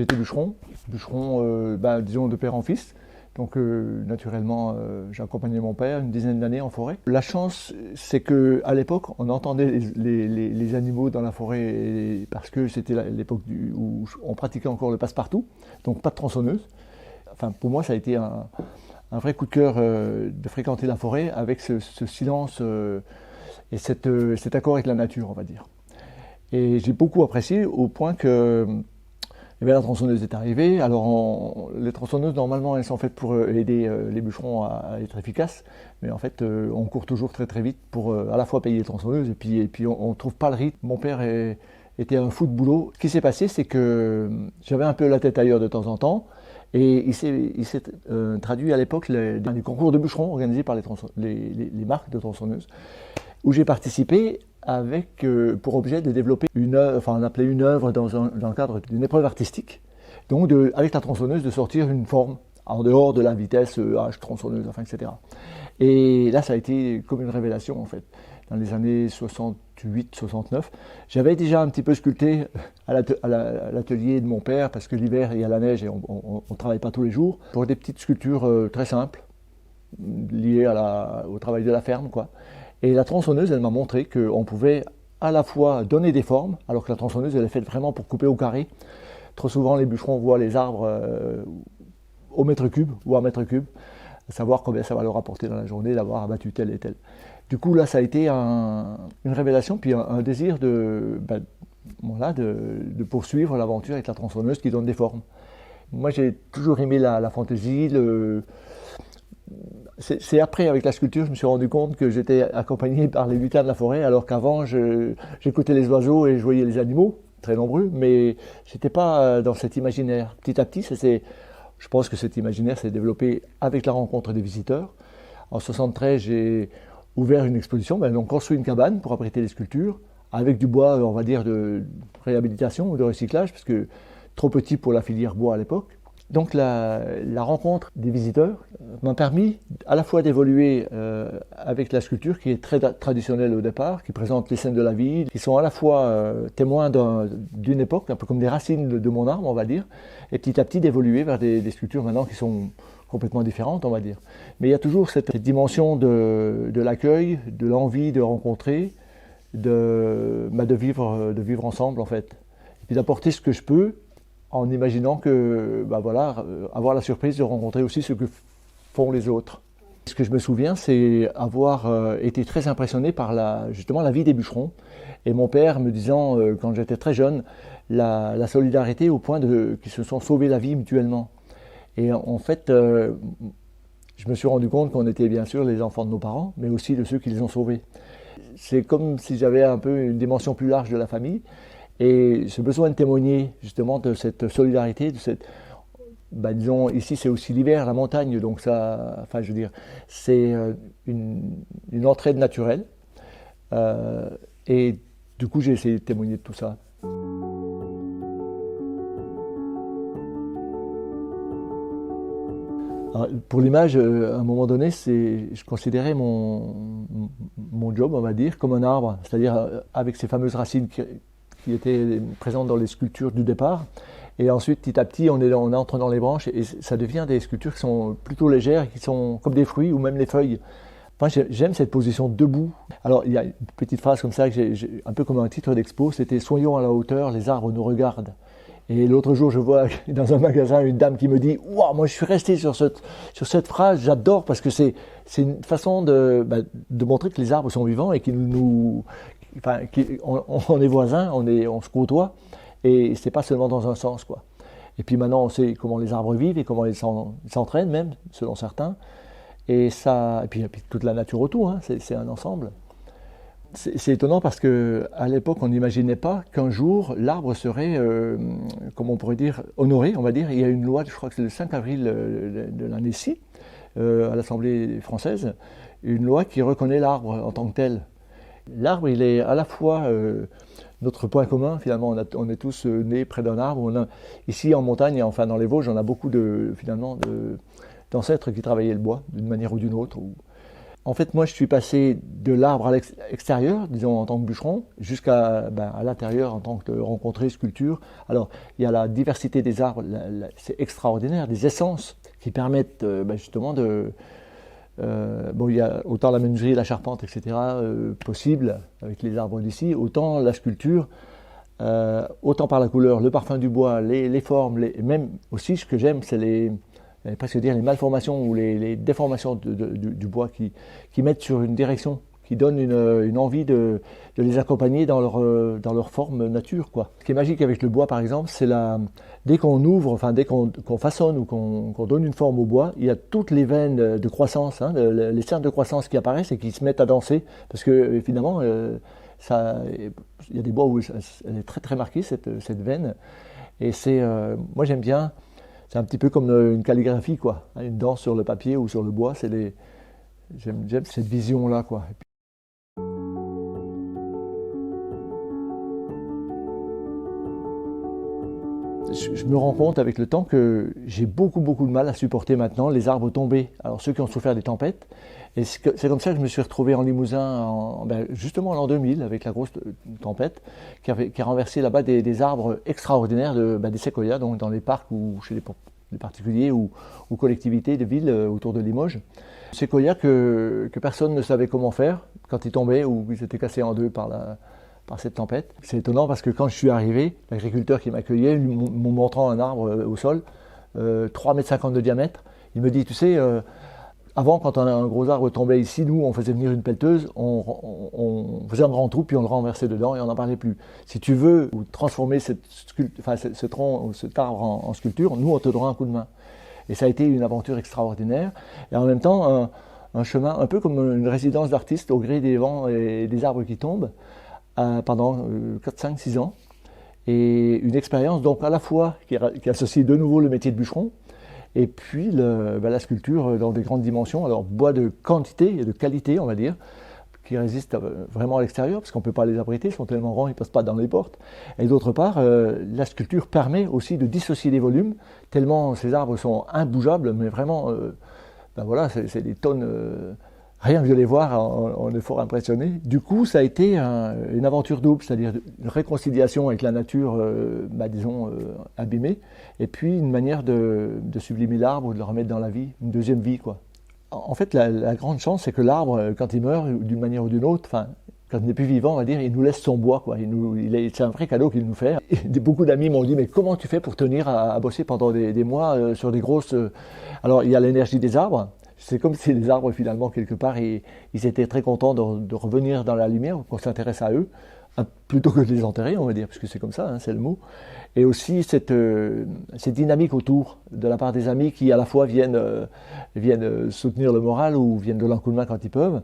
j'ai été bûcheron, disons de père en fils. Donc naturellement, j'ai accompagné mon père une dizaine d'années en forêt. La chance, c'est qu'à l'époque, on entendait les animaux dans la forêt parce que c'était l'époque où on pratiquait encore le passe-partout, donc pas de tronçonneuse. Enfin, pour moi, ça a été un vrai coup de cœur de fréquenter la forêt avec ce silence et cet accord avec la nature, on va dire. Et j'ai beaucoup apprécié au point que la tronçonneuse est arrivée. Alors, les tronçonneuses, normalement, elles sont faites pour aider les bûcherons à être efficaces. Mais en fait, on court toujours très très vite pour à la fois payer les tronçonneuses et puis on ne trouve pas le rythme. Mon père était un fou de boulot. Ce qui s'est passé, c'est que j'avais un peu la tête ailleurs de temps en temps. Et il s'est traduit à l'époque dans les concours de bûcherons organisés par les marques de tronçonneuses, où j'ai participé avec pour objet de développer une œuvre, enfin on appelait une œuvre dans le cadre d'une épreuve artistique. Donc avec la tronçonneuse de sortir une forme en dehors de la vitesse H tronçonneuse, enfin, etc. Et là ça a été comme une révélation en fait. Dans les années 68-69, j'avais déjà un petit peu sculpté à l'atelier de mon père parce que l'hiver il y a la neige et on ne travaille pas tous les jours, pour des petites sculptures très simples liées au travail de la ferme, quoi. Et la tronçonneuse, elle m'a montré qu'on pouvait à la fois donner des formes, alors que la tronçonneuse, elle est faite vraiment pour couper au carré. Trop souvent, les bûcherons voient les arbres au mètre cube ou à mètre cube, à savoir combien ça va leur apporter dans la journée d'avoir abattu tel et tel. Du coup, là, ça a été une révélation, puis un désir de poursuivre l'aventure avec la tronçonneuse qui donne des formes. Moi, j'ai toujours aimé la fantaisie, c'est après, avec la sculpture, je me suis rendu compte que j'étais accompagné par les lutins de la forêt, alors qu'avant, j'écoutais les oiseaux et je voyais les animaux, très nombreux, mais je n'étais pas dans cet imaginaire. Petit à petit, je pense que cet imaginaire s'est développé avec la rencontre des visiteurs. En 1973, j'ai ouvert une exposition, donc construit une cabane pour abriter les sculptures, avec du bois, on va dire, de réhabilitation ou de recyclage, parce que trop petit pour la filière bois à l'époque. Donc la rencontre des visiteurs m'a permis à la fois d'évoluer avec la sculpture qui est très traditionnelle au départ, qui présente les scènes de la vie, qui sont à la fois témoins d'une époque, un peu comme des racines de mon arbre, on va dire, et petit à petit d'évoluer vers des sculptures maintenant qui sont complètement différentes, on va dire. Mais il y a toujours cette dimension de l'accueil, de l'envie de rencontrer, de vivre ensemble en fait. Et puis d'apporter ce que je peux, en imaginant que, avoir la surprise de rencontrer aussi ce que font les autres. Ce que je me souviens, c'est avoir été très impressionné par justement la vie des bûcherons. Et mon père me disant, quand j'étais très jeune, la solidarité au point qu'ils se sont sauvés la vie mutuellement. Et en fait, je me suis rendu compte qu'on était bien sûr les enfants de nos parents, mais aussi de ceux qui les ont sauvés. C'est comme si j'avais un peu une dimension plus large de la famille. Et ce besoin de témoigner justement de cette solidarité, disons, ici c'est aussi l'hiver, la montagne, donc ça, enfin je veux dire, c'est une entraide naturelle. Et du coup j'ai essayé de témoigner de tout ça. Alors, pour l'image, à un moment donné, je considérais mon job, on va dire, comme un arbre, c'est-à-dire avec ces fameuses racines qui étaient présentes dans les sculptures du départ. Et ensuite, petit à petit, on entre dans les branches et ça devient des sculptures qui sont plutôt légères, qui sont comme des fruits ou même les feuilles. Enfin, j'aime cette position debout. Alors, il y a une petite phrase comme ça, un peu comme un titre d'expo, c'était « Soyons à la hauteur, les arbres nous regardent ». Et l'autre jour, je vois dans un magasin une dame qui me dit « Waouh, moi je suis resté sur cette phrase, j'adore parce que c'est une façon de montrer que les arbres sont vivants et on est voisins, on se côtoie et c'est pas seulement dans un sens, quoi. Et puis maintenant, on sait comment les arbres vivent et comment ils s'entraînent même, selon certains. Et puis toute la nature autour, hein, c'est un ensemble. C'est étonnant parce qu'à l'époque, on n'imaginait pas qu'un jour, l'arbre serait, comment on pourrait dire, honoré, on va dire. Il y a une loi, je crois que c'est le 5 avril de l'année-ci, à l'Assemblée française, une loi qui reconnaît l'arbre en tant que tel. L'arbre, il est à la fois notre point commun, finalement, on est tous nés près d'un arbre. Ici, en montagne, enfin dans les Vosges, on a beaucoup d'ancêtres qui travaillaient le bois, d'une manière ou d'une autre. En fait, moi, je suis passé de l'arbre à l'extérieur, disons en tant que bûcheron, jusqu'à à l'intérieur en tant que rencontré, sculpture. Alors, il y a la diversité des arbres, c'est extraordinaire, des essences qui permettent justement de... bon, il y a autant la menuiserie, la charpente, etc. Possible avec les arbres d'ici, autant la sculpture, autant par la couleur, le parfum du bois, les formes, même aussi ce que j'aime, c'est presque dire les malformations ou les déformations du bois qui mettent sur une direction, qui donnent une envie de les accompagner dans leur forme nature, quoi. Ce qui est magique avec le bois, par exemple, c'est dès qu'on ouvre, enfin dès qu'on façonne ou qu'on donne une forme au bois, il y a toutes les veines de croissance, hein, les cernes de croissance qui apparaissent et qui se mettent à danser, parce que finalement, il y a des bois où elle est très très marquée cette veine, et moi j'aime bien. C'est un petit peu comme une calligraphie, quoi. Une danse sur le papier ou sur le bois. J'aime cette vision-là, quoi. Je me rends compte avec le temps que j'ai beaucoup de mal à supporter maintenant les arbres tombés. Alors ceux qui ont souffert des tempêtes. Et c'est comme ça que je me suis retrouvé en Limousin, justement en l'an 2000, avec la grosse tempête, qui a renversé là-bas des arbres extraordinaires, des séquoias, donc dans les parcs ou chez les particuliers ou collectivités de villes autour de Limoges. Séquoias que personne ne savait comment faire quand ils tombaient ou ils étaient cassés en deux par cette tempête. C'est étonnant parce que quand je suis arrivé, l'agriculteur qui m'accueillait, m'en montrant un arbre au sol, 3,50 m de diamètre, il me dit, tu sais, avant, quand un gros arbre tombait ici, nous, on faisait venir une pelleteuse, on faisait un grand trou, puis on le renversait dedans et on n'en parlait plus. Si tu veux transformer cet arbre en sculpture, nous, on te donnera un coup de main. Et ça a été une aventure extraordinaire. Et en même temps, un chemin un peu comme une résidence d'artiste au gré des vents et des arbres qui tombent pendant 4, 5, 6 ans. Et une expérience donc à la fois qui associe de nouveau le métier de bûcheron, et puis la sculpture dans des grandes dimensions, alors bois de quantité et de qualité, on va dire, qui résistent vraiment à l'extérieur, parce qu'on ne peut pas les abriter, ils sont tellement grands, ils ne passent pas dans les portes. Et d'autre part, la sculpture permet aussi de dissocier les volumes, tellement ces arbres sont imbougeables, mais vraiment, voilà, c'est des tonnes... rien que de les voir, on est fort impressionné. Du coup, ça a été une aventure double, c'est-à-dire une réconciliation avec la nature, disons, abîmée, et puis une manière de sublimer l'arbre, de le remettre dans la vie, une deuxième vie, quoi. En fait, la grande chance, c'est que l'arbre, quand il meurt, d'une manière ou d'une autre, enfin, quand il n'est plus vivant, on va dire, il nous laisse son bois, quoi. C'est un vrai cadeau qu'il nous fait. Et beaucoup d'amis m'ont dit, mais comment tu fais pour tenir à bosser pendant des mois sur des grosses... Alors, il y a l'énergie des arbres. C'est comme si les arbres, finalement, quelque part, ils étaient très contents de revenir dans la lumière, qu'on s'intéresse à eux, plutôt que de les enterrer, on va dire, puisque c'est comme ça, hein, c'est le mot. Et aussi cette dynamique autour, de la part des amis qui, à la fois, viennent soutenir le moral ou viennent de l'un coup de main quand ils peuvent.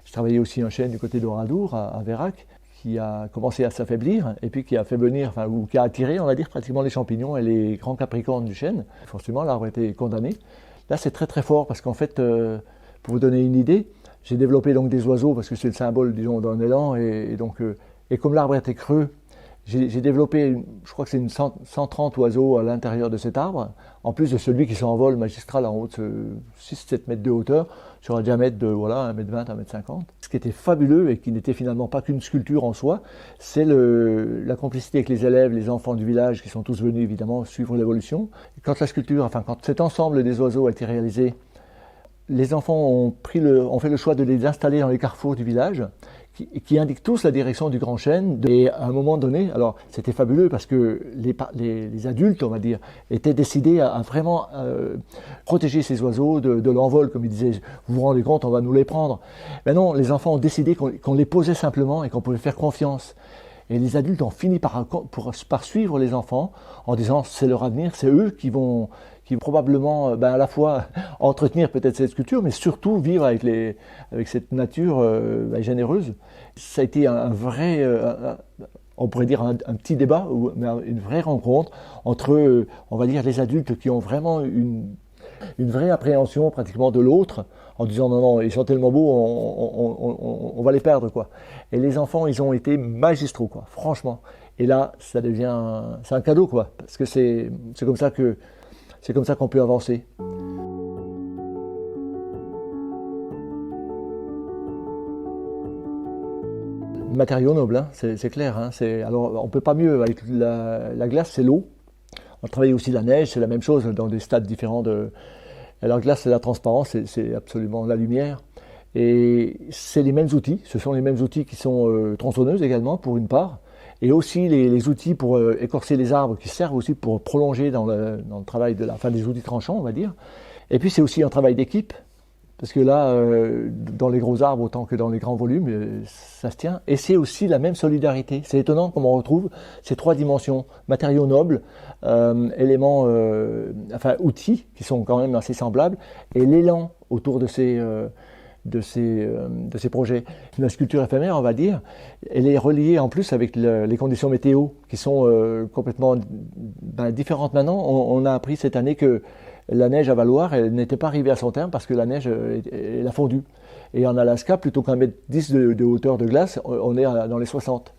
Je travaillais aussi un chêne du côté d'Oradour, à Vérac, qui a commencé à s'affaiblir, et puis qui a fait venir, ou qui a attiré, on va dire, pratiquement les champignons et les grands capricornes du chêne. Forcément, l'arbre était condamné. Là, c'est très très fort parce qu'en fait, pour vous donner une idée, j'ai développé donc des oiseaux parce que c'est le symbole, disons, d'un élan et comme l'arbre était creux, j'ai développé, je crois que c'est 130 oiseaux à l'intérieur de cet arbre, en plus de celui qui s'envole magistral en haut de 6-7 mètres de hauteur, sur un diamètre de 1,20 m, 1,50 m. Ce qui était fabuleux et qui n'était finalement pas qu'une sculpture en soi, c'est la complicité avec les élèves, les enfants du village qui sont tous venus évidemment suivre l'évolution. Quand cet ensemble des oiseaux a été réalisé, les enfants ont fait le choix de les installer dans les carrefours du village, qui indiquent tous la direction du grand chêne. Et à un moment donné, alors c'était fabuleux parce que les adultes, on va dire, étaient décidés à vraiment protéger ces oiseaux de l'envol, comme ils disaient. Vous vous rendez compte, on va nous les prendre. Mais non, les enfants ont décidé qu'on les posait simplement et qu'on pouvait faire confiance. Et les adultes ont fini par suivre les enfants en disant c'est leur avenir, c'est eux qui vont probablement à la fois entretenir peut-être cette sculpture, mais surtout vivre avec cette nature généreuse. Ça a été un vrai, on pourrait dire un petit débat, mais une vraie rencontre entre, on va dire, les adultes qui ont vraiment une vraie appréhension pratiquement de l'autre, en disant non, ils sont tellement beaux, on va les perdre, quoi. Et les enfants, ils ont été magistraux, quoi, franchement. Et là, c'est un cadeau, quoi, parce que c'est comme ça qu'on peut avancer. Matériau noble, hein, c'est clair. Hein, alors, on ne peut pas mieux avec la glace, c'est l'eau. On travaille aussi la neige, c'est la même chose dans des stades différents de. Alors, glace, c'est la transparence, c'est absolument la lumière. Et c'est les mêmes outils, ce sont les mêmes outils qui sont tronçonneuses également, pour une part, et aussi les outils pour écorcer les arbres qui servent aussi pour prolonger dans le travail des outils tranchants, on va dire. Et puis, c'est aussi un travail d'équipe. Parce que là, dans les gros arbres, autant que dans les grands volumes, ça se tient. Et c'est aussi la même solidarité. C'est étonnant comment on retrouve ces trois dimensions. Matériaux nobles, éléments, outils qui sont quand même assez semblables, et l'élan autour de ces projets. La sculpture éphémère, on va dire, elle est reliée en plus avec les conditions météo qui sont complètement différentes maintenant. On a appris cette année que la neige à Valloires, elle n'était pas arrivée à son terme parce que la neige, elle a fondu. Et en Alaska, plutôt qu'un mètre 10 de hauteur de glace, on est dans les 60.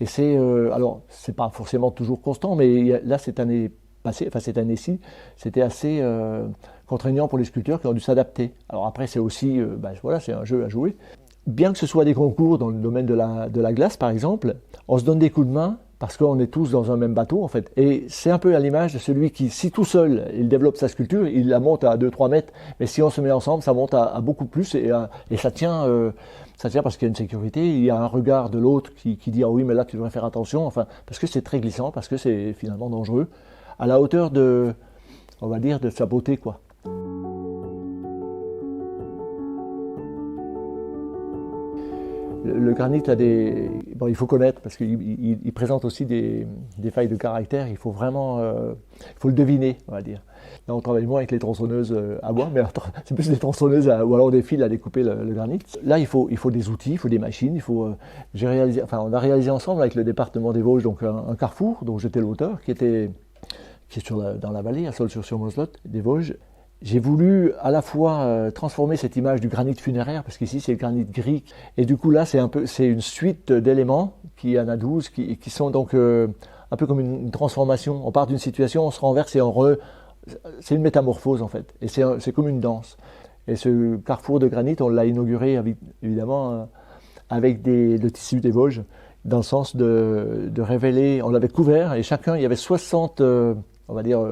Et alors, c'est pas forcément toujours constant, mais là, cette année-ci, c'était assez contraignant pour les sculpteurs qui ont dû s'adapter. Alors après, c'est aussi, c'est un jeu à jouer. Bien que ce soit des concours dans le domaine de la glace, par exemple, on se donne des coups de main parce qu'on est tous dans un même bateau, en fait. Et c'est un peu à l'image de celui qui, si tout seul, il développe sa sculpture, il la monte à 2-3 mètres, mais si on se met ensemble, ça monte à beaucoup plus, et ça tient parce qu'il y a une sécurité, il y a un regard de l'autre qui dit « Ah oui, mais là, tu devrais faire attention », parce que c'est très glissant, parce que c'est finalement dangereux, à la hauteur on va dire, de sa beauté, quoi. Le granit a il faut connaître parce qu'il présente aussi des failles de caractère. Il faut vraiment, il faut le deviner, on va dire. Là, on travaille moins avec les tronçonneuses à bois, mais c'est plus des tronçonneuses ou alors des fils à découper le granit. Là, il faut des outils, il faut des machines. On a réalisé ensemble avec le département des Vosges donc un carrefour dont j'étais l'auteur, qui est dans la vallée, à Sols-sur-Moselotte, des Vosges. J'ai voulu à la fois transformer cette image du granit funéraire, parce qu'ici c'est le granit gris, et du coup là c'est une suite d'éléments, qui en a 12, qui sont donc un peu comme une transformation. On part d'une situation, on se renverse et c'est une métamorphose en fait, et c'est comme une danse. Et ce carrefour de granit, on l'a inauguré évidemment avec le tissu des Vosges, dans le sens de révéler, on l'avait couvert, et il y avait 60 on va dire,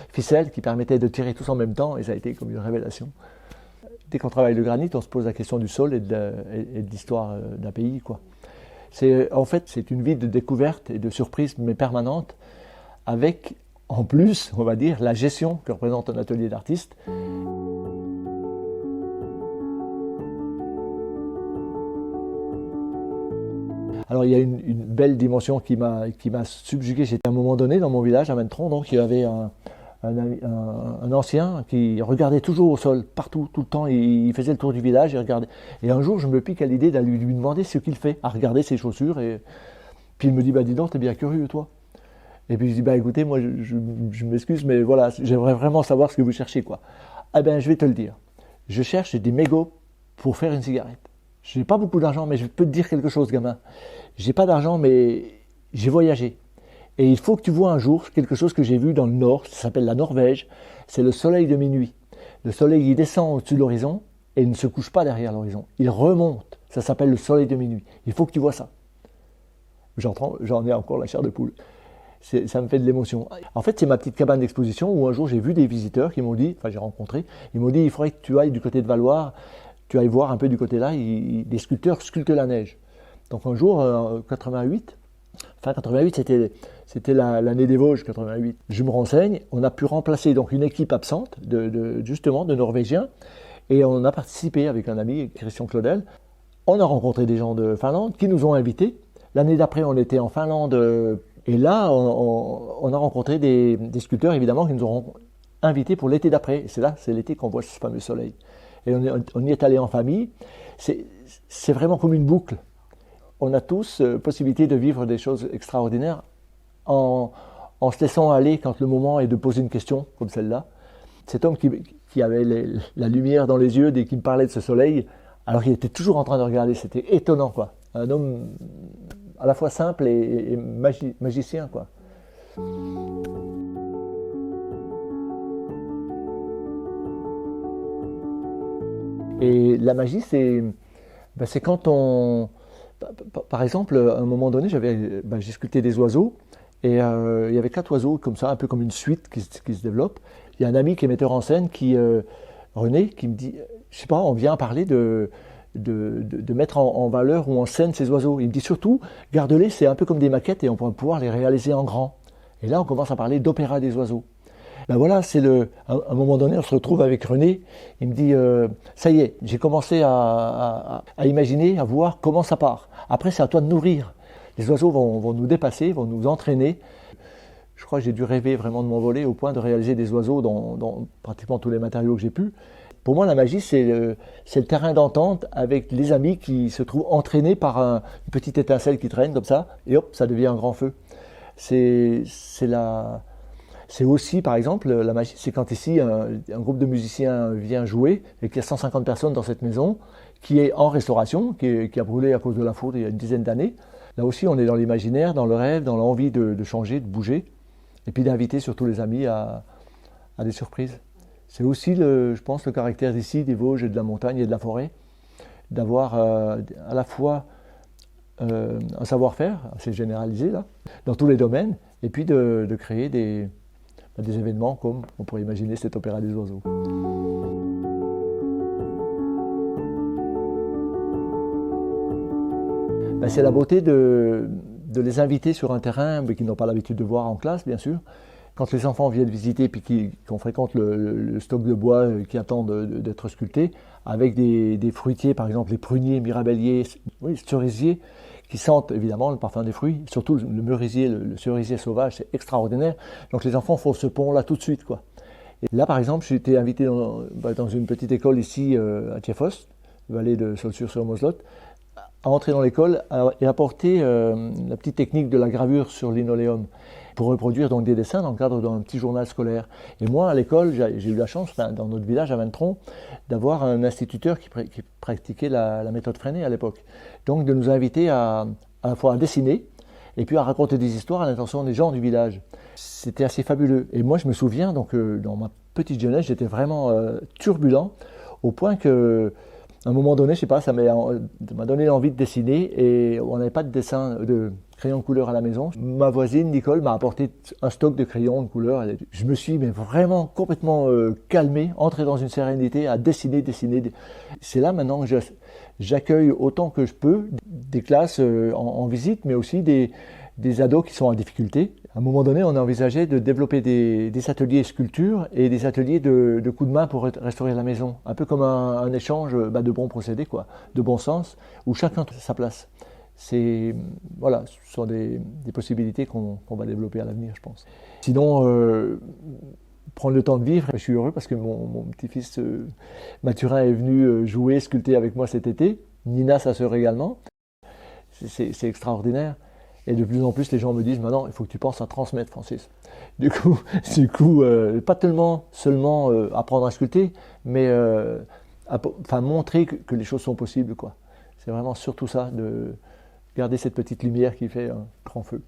ficelles qui permettaient de tirer tous en même temps, et ça a été comme une révélation. Dès qu'on travaille le granit, on se pose la question du sol et de l'histoire d'un pays, quoi. En fait, c'est une vie de découverte et de surprise, mais permanente, avec, en plus, on va dire, la gestion que représente un atelier d'artiste. Alors il y a une belle dimension qui m'a subjugué. J'étais à un moment donné dans mon village, à Mentron, donc il y avait un ancien qui regardait toujours au sol, partout, tout le temps. Il faisait le tour du village, il regardait. Et un jour, je me pique à l'idée d'aller lui demander ce qu'il fait, à regarder ses chaussures. Et puis il me dit, dis donc, t'es bien curieux, toi. Et puis je dis, écoutez, moi je m'excuse, mais voilà, j'aimerais vraiment savoir ce que vous cherchez, quoi. Eh bien, je vais te le dire. Je cherche des mégots pour faire une cigarette. Je n'ai pas beaucoup d'argent, mais je peux te dire quelque chose, gamin. J'ai pas d'argent, mais j'ai voyagé. Et il faut que tu vois un jour quelque chose que j'ai vu dans le nord, ça s'appelle la Norvège. C'est le soleil de minuit. Le soleil, il descend au-dessus de l'horizon et il ne se couche pas derrière l'horizon. Il remonte. Ça s'appelle le soleil de minuit. Il faut que tu vois ça. J'en ai encore la chair de poule. Ça me fait de l'émotion. En fait, c'est ma petite cabane d'exposition où un jour j'ai vu des visiteurs qui m'ont dit, j'ai rencontré, ils m'ont dit, il faudrait que tu ailles du côté de Valloires, tu ailles voir un peu du côté là, des sculpteurs sculptent la neige. Donc un jour, 88, c'était l'année des Vosges, 88. Je me renseigne, on a pu remplacer donc une équipe absente, justement de Norvégiens, et on a participé avec un ami, Christian Claudel. On a rencontré des gens de Finlande qui nous ont invités. L'année d'après, on était en Finlande, et là, on a rencontré des sculpteurs, évidemment, qui nous ont invités pour l'été d'après. Et c'est l'été qu'on voit ce fameux soleil. Et on y est allé en famille. C'est vraiment comme une boucle. On a tous possibilité de vivre des choses extraordinaires en se laissant aller quand le moment est de poser une question comme celle-là. Cet homme qui avait la lumière dans les yeux dès qu'il me parlait de ce soleil, alors qu'il était toujours en train de regarder, c'était étonnant, quoi. Un homme à la fois simple et magicien, quoi. Et la magie, c'est quand Par exemple, à un moment donné, j'ai sculpté des oiseaux et il y avait 4 oiseaux comme ça, un peu comme une suite qui se développe. Il y a un ami qui est metteur en scène, René, qui me dit, je sais pas, on vient parler de mettre en valeur ou en scène ces oiseaux. Il me dit surtout, garde-les, c'est un peu comme des maquettes et on pourra pouvoir les réaliser en grand. Et là, on commence à parler d'opéra des oiseaux. Ben voilà, à un moment donné, on se retrouve avec René. Il me dit, ça y est, j'ai commencé à imaginer, à voir comment ça part. Après, c'est à toi de nourrir. Les oiseaux vont nous dépasser, vont nous entraîner. Je crois que j'ai dû rêver vraiment de m'envoler au point de réaliser des oiseaux dans pratiquement tous les matériaux que j'ai pu. Pour moi, la magie, c'est le terrain d'entente avec les amis qui se trouvent entraînés par une petite étincelle qui traîne comme ça, et hop, ça devient un grand feu. C'est aussi, par exemple, la magie, c'est quand ici un groupe de musiciens vient jouer et qu'il y a 150 personnes dans cette maison qui est en restauration, qui a brûlé à cause de la foudre il y a une dizaine d'années. Là aussi, on est dans l'imaginaire, dans le rêve, dans l'envie de changer, de bouger, et puis d'inviter surtout les amis à des surprises. C'est aussi, je pense, le caractère d'ici, des Vosges et de la montagne et de la forêt, d'avoir à la fois un savoir-faire assez généralisé là, dans tous les domaines, et puis de créer des événements comme on pourrait imaginer cet opéra des oiseaux. C'est la beauté de les inviter sur un terrain mais qu'ils n'ont pas l'habitude de voir en classe, bien sûr. Quand les enfants viennent visiter puis qu'on fréquente le stock de bois qui attend d'être sculpté, avec des fruitiers, par exemple les pruniers, mirabelliers, oui, cerisiers, qui sentent évidemment le parfum des fruits, surtout le merisier, le cerisier sauvage, c'est extraordinaire. Donc les enfants font ce pont-là tout de suite, quoi. Et là, par exemple, j'ai été invité dans une petite école ici à Thiéfost, vallée de Saulxures-sur-Moselotte, à entrer dans l'école et apporter la petite technique de la gravure sur linoléum pour reproduire donc des dessins dans le cadre d'un petit journal scolaire. Et moi, à l'école, j'ai eu la chance, dans notre village à Vintron, d'avoir un instituteur qui pratiquait la méthode Freinet à l'époque. Donc de nous inviter à la fois à dessiner et puis à raconter des histoires à l'intention des gens du village. C'était assez fabuleux. Et moi, je me souviens, donc dans ma petite jeunesse, j'étais vraiment turbulent au point que à un moment donné, je sais pas, ça m'a donné envie de dessiner et on n'avait pas de dessin de crayon de couleur à la maison. Ma voisine Nicole m'a apporté un stock de crayons de couleur. Je me suis vraiment complètement calmé, entré dans une sérénité à dessiner. C'est là maintenant que j'accueille autant que je peux des classes en visite, mais aussi des ados qui sont en difficulté. À un moment donné, on a envisagé de développer des ateliers sculpture et des ateliers de coups de main pour restaurer la maison. Un peu comme un échange de bons procédés, quoi, de bon sens, où chacun trouve sa place. Voilà, ce sont des possibilités qu'on va développer à l'avenir, je pense. Sinon, prendre le temps de vivre, je suis heureux parce que mon petit-fils Mathurin est venu jouer, sculpter avec moi cet été. Nina, sa sœur également. C'est extraordinaire. Et de plus en plus, les gens me disent, maintenant, il faut que tu penses à transmettre, Francis. Du coup, pas tellement seulement apprendre à sculpter, mais montrer que les choses sont possibles, quoi. C'est vraiment surtout ça, de garder cette petite lumière qui fait un grand feu.